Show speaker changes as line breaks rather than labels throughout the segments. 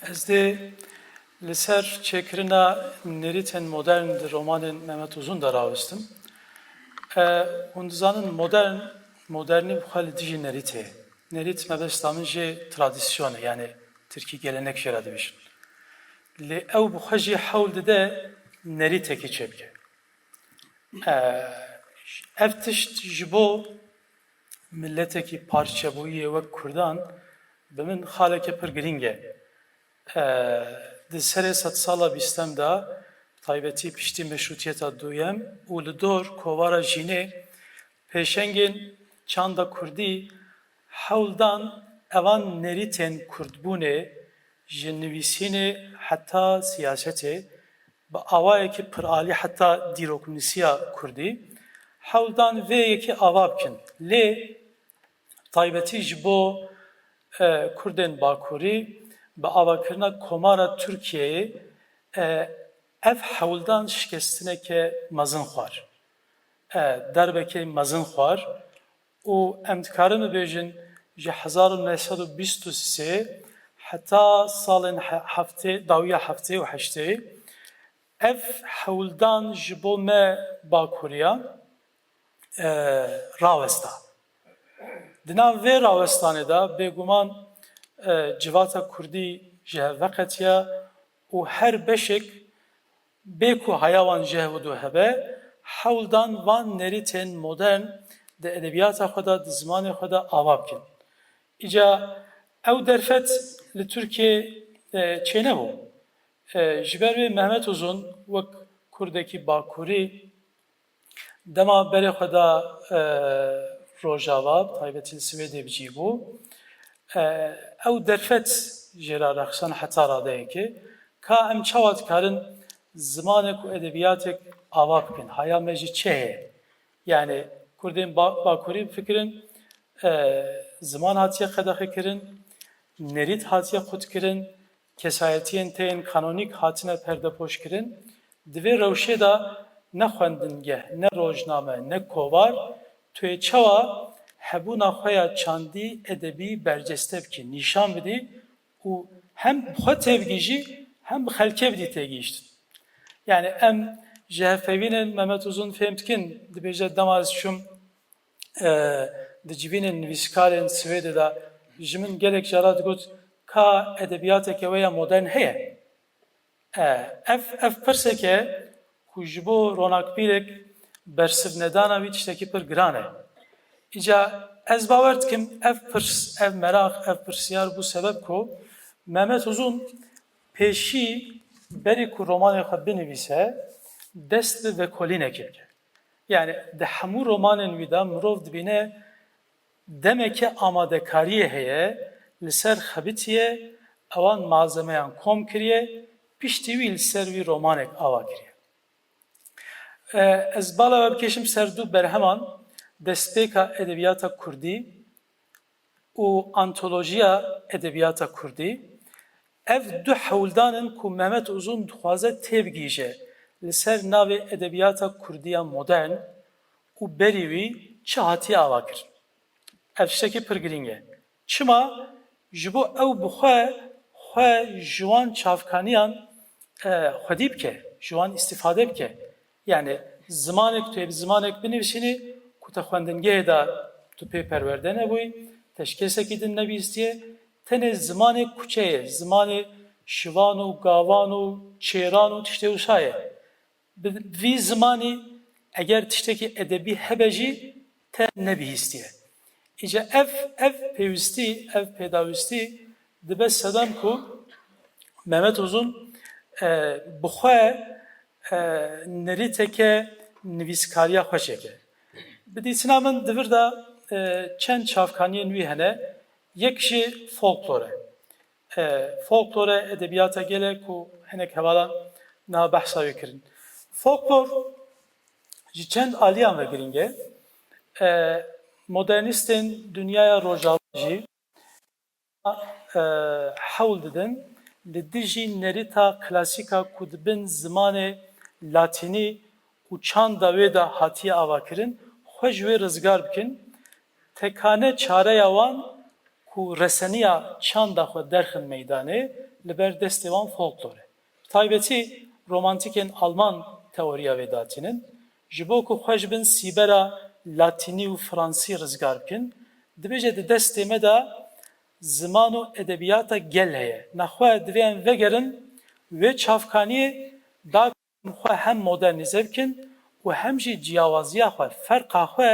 Ez de li ser çêkirina nêrîtên modern di romanên Mehmet Uzun de rawiştim. Hûn dizanin modernî bixwe li dijî nêrîtê. Nêrît mebesta min jê tradisyon e, yani Tirkî gelenek jê re dibêjin. Lê ew bixwe jî hewl dide nêrîtekê çêbike. Ev tişt ji bo milletekî parçebûyî wek Kurdan bi min xaleke pir giring e. Di serê sed sala bîstem de taybetî piştî meşrûtiyeta duyem û li dor kovara jînê pêşengên çanda Kurdî hewldan evan nêrîtên Kurdbûnê ji nivîsînê heta siyasetê bi awayekî pir alî heta dîroknûsiya Kurdî hewldan vê yekê ava bikin. Lê taybetî ji bo Kurdên Bakurî bi avakirina komara Tirkiyeyê ev hewldan şikestineke mezin xwar. Derbekê mezin xwar û em dikarin bibêjin ji 1923 heta salên dawiya heftê û heştê ev hewldan ji bo me Bakuriyan rawesta. Di nav vê rawestanê de bêguman civata Kurdî ji hev veqetiye û her beşek bê ku heya wan ji hev û hebe hewldan van nêrîtên modern di edebiyata xwe de di zimanê xwe de ava bikin. Îca ew derfet li Tirkiyê çê nebû. Ji ber vê Mehmet Uzun wek Kurdekî Bakurî dema berê xwe de Rojava taybetî li Swêdê bicîbû. Ew derfet jêra rexsan heta radeyekê ka em çawa dikarin zimanek û edebiyatek ava bikin. Heya me jî çê heye. Yani Kurdên Bakurî fikirin ziman hatiye qedexê kirin, nêrît hatiye xut kirin, kesayetiyên tên kanonîk hatine perdepoş kirin. Di vê rewşê de ne xwendingeh, ne rojname, ne kovar tuyê çawa hebûna xwe ya çandî edebî berceste bikî, nîşan bidî û hem xwe tevgîjî hem bi xelkê bidî têgîştin. Yani em ji hevpeyvînên Mehmet Uzun fêm dikin dibêje dema ez çûm di civînên nivîskarên Swêdê de ji min gelek jara digot ka edebiyateke we ya modern heye. Ev pirseke ku ji bo ronakbîrek bersivnedana wî tiştekî pir giran e. İca ez bawer dikim ev merak, ev pirsiyar bu sebep ku Mehmet Uzun pêşî berî ku romanê xwe binivîse dest bi vekolînekê bike. Yani di hemû romanên wî de mirov dibîne demeke amadekariyê heye li ser xebitiye ewan malzemeyan kom kiriye piştî wî li ser wî romanek ava kiriye. Ez bala ve bikeşim ser du berheman destpêka edebiyata Kurdî û antolojiya edebiyata Kurdî ev du hewldanin ku Mehmet Uzun dixwaze têbigîje li ser navê edebiyata Kurdiya modern û berî wî çi hatiye ava kirin. Ev tiştekî pir giring e. Çima ji bo ew bi xwe ji wan çavkaniyan xwedî bike, ji wan îstîfade bike. Yani zimanek tu bi zimanek binivîsînî ku te xwendingehê de tu pê perwerde nebûyî, teşkesekî din nebîstiye, tenê zimanê kuçeyê, zimanê şivan û gavan û çêran û tiştê wisa ye. Vî zimanî eger tiştekî edebî hebe jî te nebihîstiye. İca ev pêwîstî, ev pêdawîstî dibe sedem ku Mehmet Uzun bi xwe nêrîteke nivîskariya xwe çêke. Bi dîtina min divir de çend çavkaniyên wî hene. Yek jî folklore. Folklore edebiyata gelek û hinek hevalan niha behsa wê kirin. Folklor ji çend aliyan ve giring e. Modernistên dünyaya rojava jî hewl didin li dijî nêrîta klasîka ku dibin zimanê latînî û çanda wê de hatiye ava kirin xwe ji wê rizgar bikin. Tekane çareya wan ku ku reseniya çanda xwe derxin meydanê li ber destê wan folklore. Taybetî romantikên Alman teoriya vê datînin ji bo ku xwe ji bin sîbera Latînî û Fransî rizgar bikin, dibêje di destê me de ziman û edebiyata gel heye. Nexwe divên vegerin vê çavkaniyê da xwe hem modernize bikin û hem jî ciyawaziya xwe, ferqa xwe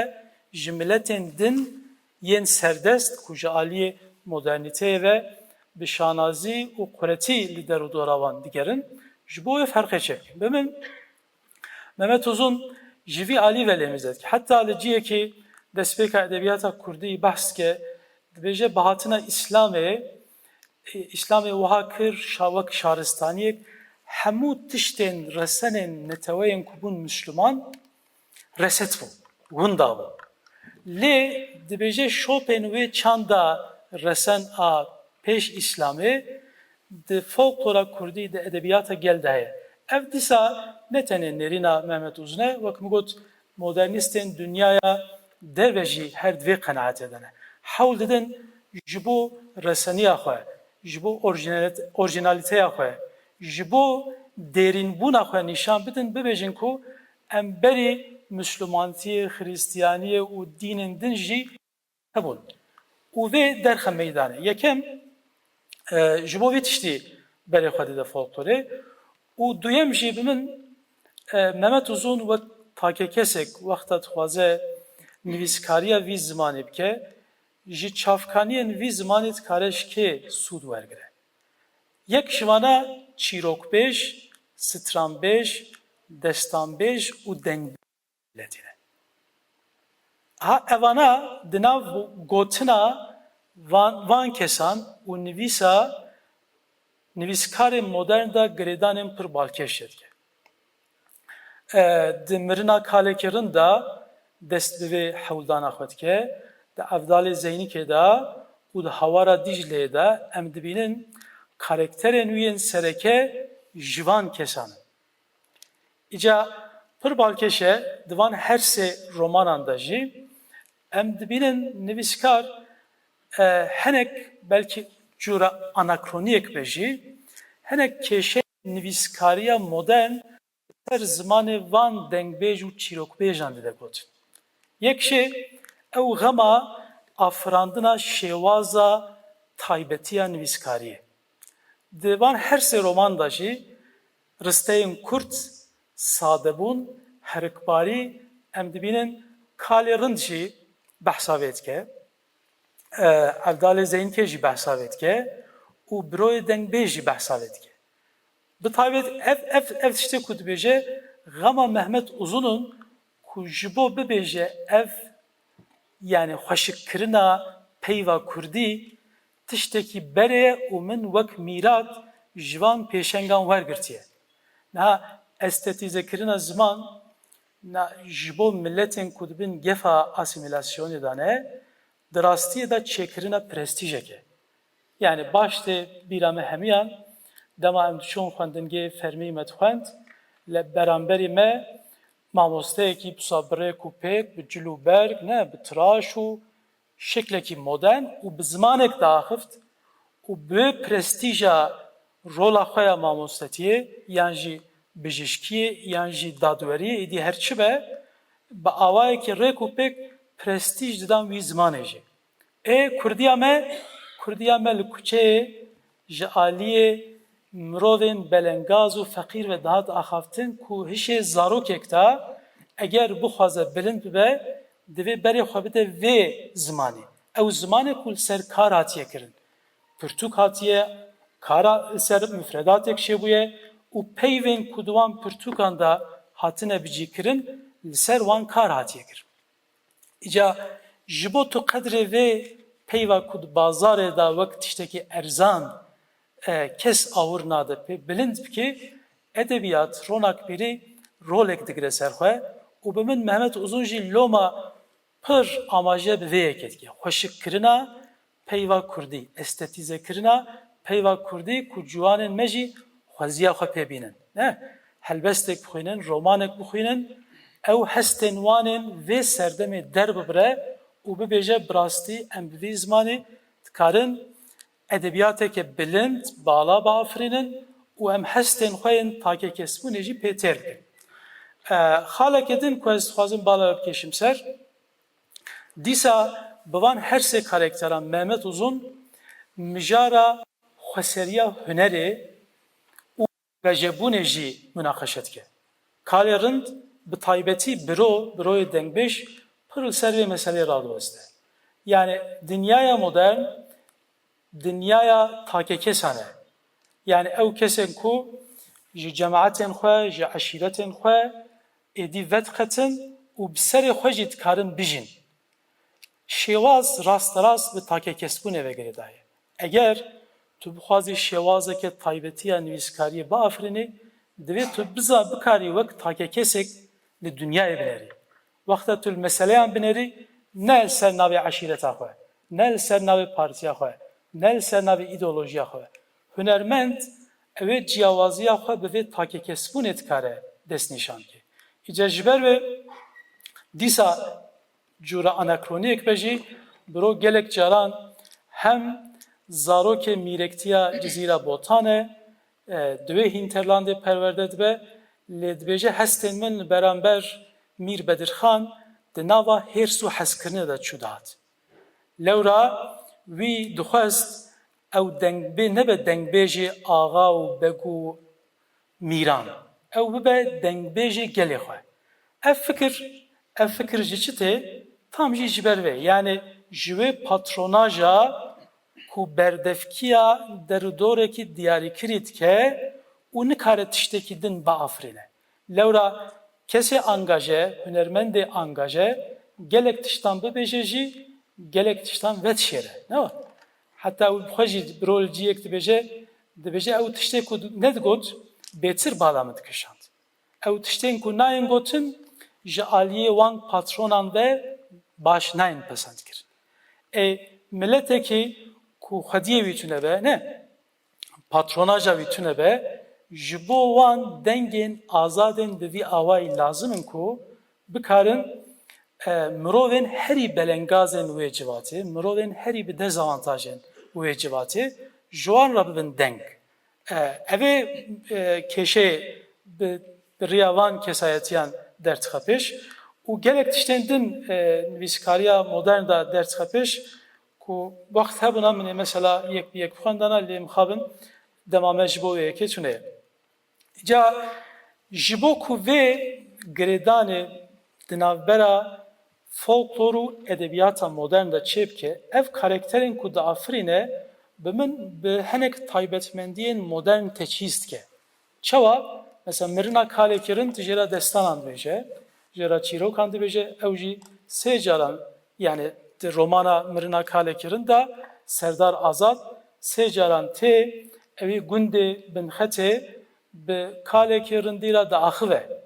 ji miletên din yên serdest ku ji aliyê modernîteyê ve bi şanazî û quretî li derûdora wan digerin, ji bo wê ferqê çekin. Bimin Mehmet Uzun ji vî alî velêmizet ki hatta li ciyekî destpêka edebiyata Kurdî behs ke dibêje bihatina İslamê wiha kir wek şaristaniyek hemû tiştên resenên neteweyên ku bûn Müslüman reset bû, wenda bû. Lê dibêje şopên wê çanda resen a pêş İslamê di folklora Kurdî di edebiyata gel de heye. Ev dîsa ne tenê nêrîna Mehmet Uzun e, wek min got modernîstên dünyaya derve jî her divê qenaet edene. Hewl didin ji bo reseniya xwe, ji bo orijinalîteya xwe, ji bo dêrînbûna xwe nîşan bidin, bibêjin ku em berî Müslümaniyê, Hristiyaniyê û dînên din jî hebûn. û vê derxe meydanê. Yekem ji bo vê tiştî berê xwe dide folklorê û duyem jî bi min Mehmet Uzun wek take kesek wexta dixwaze nivîskariya vî zimanê bike, ji çavkaniyên vî zimanê dikare ji kê sûd wergire. Yek ji wana çîrokbêj, stranbêj, destanbêj û dengbêj letîne. Ha evana di nav gotina van kesan û nivîskarên modern da girêdanên pir balkêş dike. Di mirina kalekirin da dest bi vê hewldana xwe dike, di Evdalê Zeynîkê de û di Hawara Dicleyê de em dibînin karakterên wî yên sereke ji van kesan in. Îca pir balkêş e di van her sê romanan de jî em dibînin nivîskar hinek belkî cura anakroniyek be jî hinek kêşeyên nivîskariya modern her zimanê van dengbêj û çîrokbêjan dide gotin. Yek şey ew xema afirandina şêwaza taybetiya nivîskariyê. Di van her sê roman da jî risteyên Kurd, sadebûn, herikbarî em dibînin kalê rind jî behsa vê dike, Evdalê Zeynîkê jî behsa vê dike û Biroyê Dengbêj jî behsa vê dike. Bi taybet ev tiştê ku dibêje xema Mehmet Uzun'un ku ji bo bibêje ev yani xweşikkirina peyva Kurdî tiştekî berê û min wek mîrat ji van pêşengan wergirtiye. Niha estetîzekirina ziman ji bo milletên ku dibin gefa asimilasyonê de ne, di rastiyê de çêkirina prestîjeke. Yani baştê bîra me hemiyan dema em diçûn xwendingê fermî me dixwend, li beramberî me mamosteyekî pisa birêk û pêk bi cil û berg, ne bi tiraş û şeklekî modern û bi zimanek de axift û bi prestîja rola xwe ya mamostetiyê yan jî bijîşkiyê yan jî dadweriyê êdî her çi be bi awayekî rêk û pêk prestîj didan wî zimanê jî. Kurdiya me li kuçeyê ji aliyê mirovên belengaz û feqîr ve dihat axaftin ku hişê zarokek da eger bixwaze bilind bibe divê berê xwe bide vê zimanê. Ew zimanê ku li ser kar hatiye kirin. Pirtûk hatiye, kara ser müfredatek şebûye û peyvên ku di wan pirtûkan da hatine bicîkirin li ser wan kar hatiye kirin. Îca ji bo tu qedrê vê peyva ku di bazarê da wek tiştekî erzan kes awir nade bilind bikî edebiyat ronak birî rolek digire ser xwe û bi min Mehmet Uzun jî loma pir amaje bi vê yekê dike. Xweşikkirina peyva Kurdî, estetîzekirina peyva Kurdî ku ciwanên me jî xweziya xwe pê bînin. Helbestek bixwînin, romanek bixwînin, ew hestên wanên vê serdemê derbibire û bibêje bi rastî em bi vî zimanê Karın edebiyateke bilind, bağla bafrinin u em hestên xwe yên take kesbûnê jî pêtêr bikin. Xaleke din ku ez dixwazim bala bikêşim ser, dîsa bi van her sê karakteran Mehmet Uzun mijara xweseriya hunerê û vejebûnê jî münaqeşet dike. Kalê rind bi taybetî biroyê dengbêj pir li ser vê meseleyê radiweste. Yani dünyaya modern, dünyaya takekesan e. Yani ew kesên ku ji cemaetên xwe, ji eşîretên xwe êdî vedxetin û bi serê xwe jî dikarin bijîn. Şêwaz rasterast bi takekesbûnê vegirê daye. Eger tu bixwazî şêwazeke taybetiya nivîskariyê biafirînî, divê tu bikarî wek takekesek li dünyayê binerî. Wexta tu li meseleyan binerî, ne li ser navê eşîreta xwe, ne li ser navê partiya xwe, ne li ser navê îdeolojiya xwe. Hunermend evê ciyawaziya xwe bi vê takekesbûnê dikare destnîşan kê. Îca ji ber vê dîsa cûra anakroniyek be jî biro gelek caran hem zarokê mîrektiya Cizîra Botan e, divê Hinterlandê perwerde dibe, lê dibêje hestên min li beramber Mîr Bedirxan di nava hêrs û hezkirinê de çû dihat. Lewra wî dixwest ew nebe dengbêjê axa û beg û mîran. Ew bibe dengbêjê gelê xwe. Ev fikir ji çi tê? Tam jî ji ber vê. Yani ji wê patronaja ku berdevkiya derûdoreke diyarîkirî dike û nikare tiştekî din biafirîne. Lewra kesê angaje, hunermendê angaje, gelek tiştan bibêje jî, gelek tiştan vedişêre. Ne var? Hatta xwe jî bi rol ciyek dibêje ew tiştê ku nedigot, bêtir bala min dikişand. Ew tiştên ku nayên gotin, ji aliyê wan patronan ve baş nayên pesend kirin. Milletekî ku xwediyê wî tune be, ne? Patronaja wî tune be, ji bo wan dengên azadên bi vî awayî lazim in ku bikarin mirovên herî belengazên wê civatê, mirovên herî bi dezavantajên wê civatê ji wan re bibin deng. Evê kêşeyê bi riya van kesayetiyan derdixwe pêş û gelek tiştên din nivîskariya modern da derdixwe pêş ku wext hebûna min ê mesela yek bi yek xwendana lê mixabin dema me ji bo wê yekê çûneye. Ca ji bo ku vê girêdanê di navbera folklor û edebiyata modern da çêbike, ev karakterên ku diafirîne bi min bi hinek taybetmendiyên modern teçhîz dike. Çawa? Mesela Mirina Kalekirin tijera destanan dibêje, jera çîrokan dibêje, ew jî sê caran yani romana Mirina Kalekirin da Serdar Azad sê caran tê evî gundê binxetê bi Kalekirin dîra diaxive.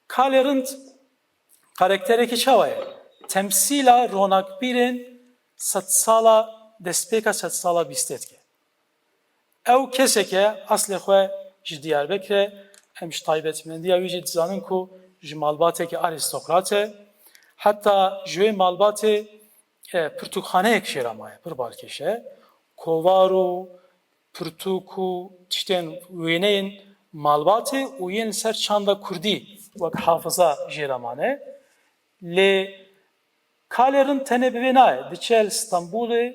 Kalerind karakterekî çawa ye? Temsîla ronakbîrên sed sala destpêka sed sala bîstê dike. Ew keseke aslê xwe ji Diyarbekirê, em ji taybetmendiya wî jî dizanin ku ji malbateke arîstokrat e. Hatta ji wê malbatê pirtûkxaneyek şêra maye, pir balkêş e. Kovar û pirtûk û tiştên wêneyên malbatê û yên ser çanda Kurdî wek hafıza jêra mane. Lê kalerin tenê bi vê naye. Diçe li Stenbolê,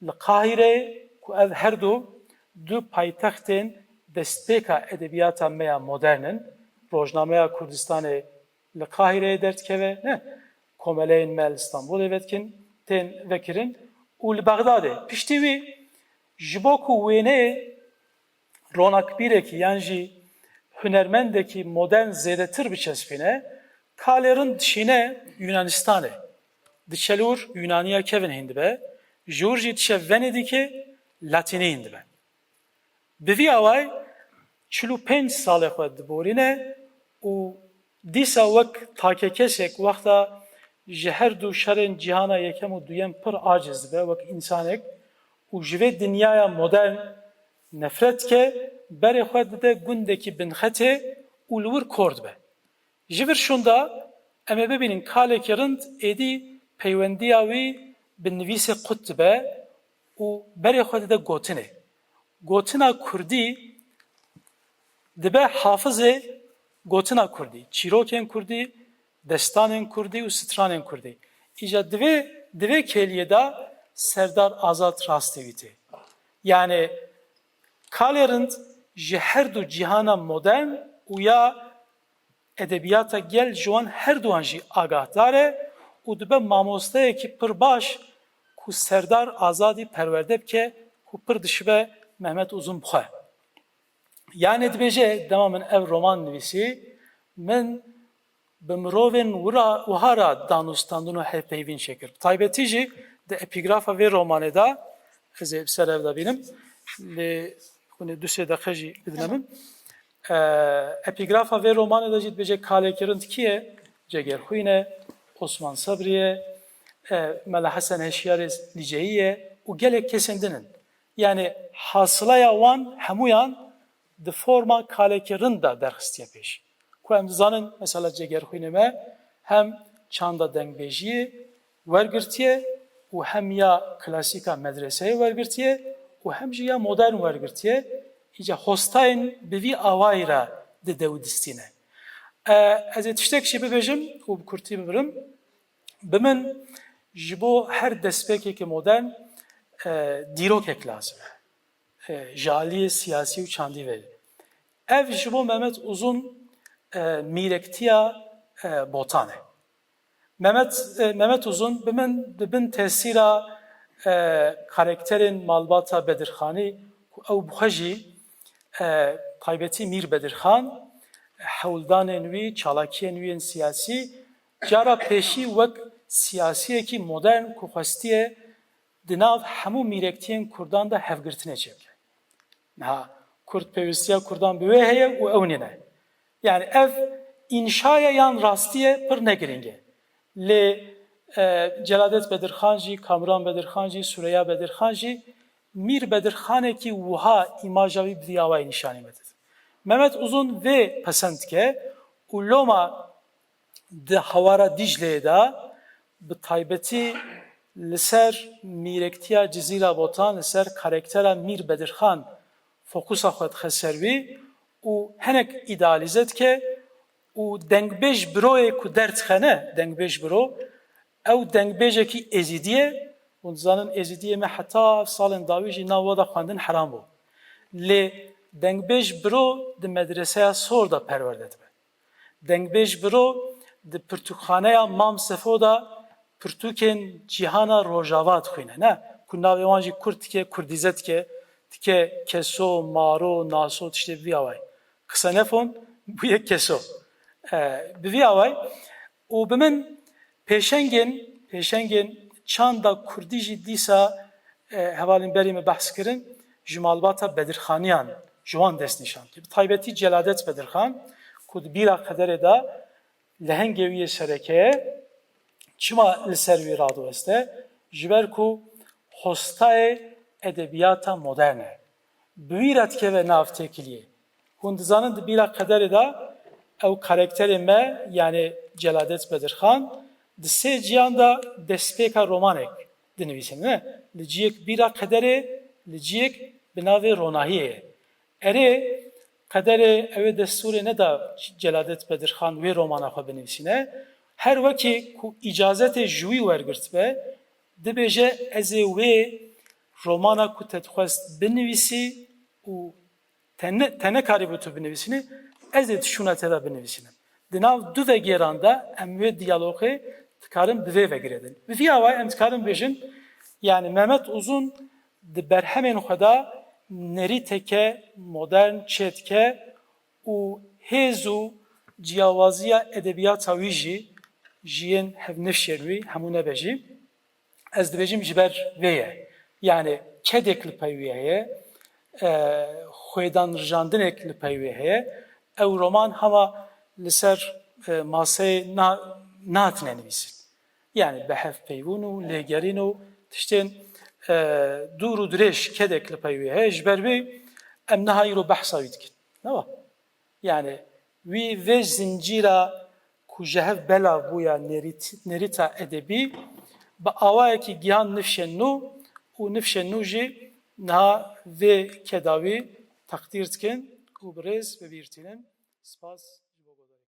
li Qahîreyê ku ev her du paytextên destpêka edebiyata me ya modernin, Rojnameya Kurdistanê li Qahîreyê derdikeve, ne? Komeleyên me li Stenbolê tên vekirin û li Bexdadê. Piştî wî ji bo ku wêneyê ronakbîrekî yan jî hunermendekî modern zêdetir biçespîne, kalerin dişîne Yunanistanê. Diçelûr Yunaniya kevin hindibe, ji ûr jî dişe Venedîkê Latînî hindibe. Bi vî away 45 salê xwe diborîne û dîsa wek takekesek wexta ji her du şerên cîhana yekem û duyem pir aciz dibe wek însanek û ji vê dinyaya modern nefret ke berê xwe dide gundekî binxetê û li wir kor dibe. Ji vir şunda em ê bibînin kalekî rind êdî peywendiya wî bi nivîsê qut dibe û berê xwe dide gotinê. Gotina Kurdî dibe hafizê gotina Kurdî, çîrokên Kurdî, destanên Kurdî û stranên Kurdî. İja divê kêliyê de Serdar Azad rastevîtê. Yani kalerind ji her du cîhana modern û ya edebiyata gel ji wan her duan jî agahdar e û dibe mamosteyekî pir baş ku Serdar Azadî perwerde bike ku pir dişibe Mehmet Uzun bixwe. Yani dibêje dema min ev roman nivîsî min bi mirovên wiha ra danûstandin û hevpeyvîn çêkir. Taybetî jî di epigrafa vê romanê de ez ê ser ev de bînim lê hûnê du sê deqe jî bidine min. Epigrafa vê romanê de jî dibêje kalêkirin kî ye? Cegerxwîn e, Osman Sebrî ye, Mela Hesen Heşyarê Liceyî ye û gelek kesên din in. Yani hasılaya wan hemûyan di forma kalêkirin de derxistiye pêş. Ku em dizanin mesela Cegerxwînê me hem çanda dengbêjiyê wergirtiye û hem ya klasîka medreseyê wergirtiye û hem jî ya modern wergirtiye. İca hostayên bi vî awayî re dide û distîne. Ez ê tiştek jî bibêjim û bi kurtî bibirim. Bi min ji bo her destpêkekî modern dîrokek lazim e. Ji aliyê siyasî û çandî ve. Ev ji bo Mehmet Uzun mîrektiya botan e. Mehmet Uzun bi min tesîra karakterên malbata Bedirxanî ku ew bixwe jî taybetî Mîr Bedirxan hewldanên wî, çalakiyên wî yên siyasî cara pêşî wek siyasiyekî modern ku xwestiye di nav hemû mîrektiyên Kurdan de hevgirtinê çêbike. Niha Kurd pêwîstiya Kurdan bi wê heye û ew nîne. Yani ev înşaya yan rastiye pir negiring e. Lê Celadet Bedirxan jî, Kamran Bedirxan jî, Süreyya Bedirxan jî Mîr Bedirxanekî wiha îmaja wî bi vî awayî nîşanî vedin. Mehmet Uzun vê pesend dike û loma di hewara Dicleyê de bi taybetî li ser mîrektiya Cizîra Botan, li ser karaktera Mîr Bedirxan fokusa xwe dixe ser wî û hinek îdealîze dike û dengbêj biroyê ku derdixe ne, dengbêj biro, ew dengbêjekî Êzîdî ye. Hûn dizanin Êzîdiyê me heta salên dawî jî nav we de xwendin heram bû. Lê dengbêj biro di medreseya sor da perwerde dibe. Dengbêj biro di pirtûkxaneya Mam Sefo da pirtûkên cîhana Rojava dixwîne. Ne? Ku navê wan jî Kurd dike, Kurdîze dike, dike Keso, Maro, Naso tiştê bi vî awayî. Ksenefon bu yek Keso. Bi vî awayî û bi min pêşengên çanda Kurdî jî dîsa hevalên berî me behs kirin ji malbata Bedirxaniyan ji wan dest nîşan kir. Taybetî Celadet Bedirxan ku di bîra qederê de lehengê wî yê serekeye çima li ser wî radiweste ji ber ku hostayê edebiyata modern e. Bi wî re dikeve nav têkiliyê. Hûn dizanin di bîra qederê de ew karakterê me yani Celadet Bedirxan di sê ciyan da destpêka romanek dinivîsin ne? Li ciyek bîra qederê li ciyek bi navê Ronahiyê ye. Erê qederê ew ê destûrê ne da Celadet Bedirxan wê romana xwe binivîsîne. Her wekî ku îcazetê ji wî wergirtibe dibêje ez ê wê romana ku te dixwest binivîsî û te nekarîbû tu binivîsînî ez ê tişûna te de binivîsînim. Di nav du vegêran de em wê diyalogê dikarin bi vê vegiredin. Bi vî awayî em dikarin bêjin yani Mehmet Uzun di berhemên xwe de nerîteke modern çêdike û hêz û ciyawaziya edebiyata wî jî jiyên hevnişên wî hemû nebejî. Ez dibêjim ji ber vê ye. Yani kedek li pey wî heye, xwêdanrijandinek li pey wê heye. Ew roman hema li ser maseyê natine nivîsin. Yani bi hevpeyvûn û lêgerîn û tiştên dûr û dirêj kedek li pey wê heye ji ber wê em niha îro behsa wî dikin. Neva? Yani wî vê zincîra ku ji hev bela bûya nerîta edebî bi awayekî gihan nifşên nû û û nifşên nû jî niha vê kedawî takdîr dikin û birêz bibîrtînin. Spas ji bo godarî.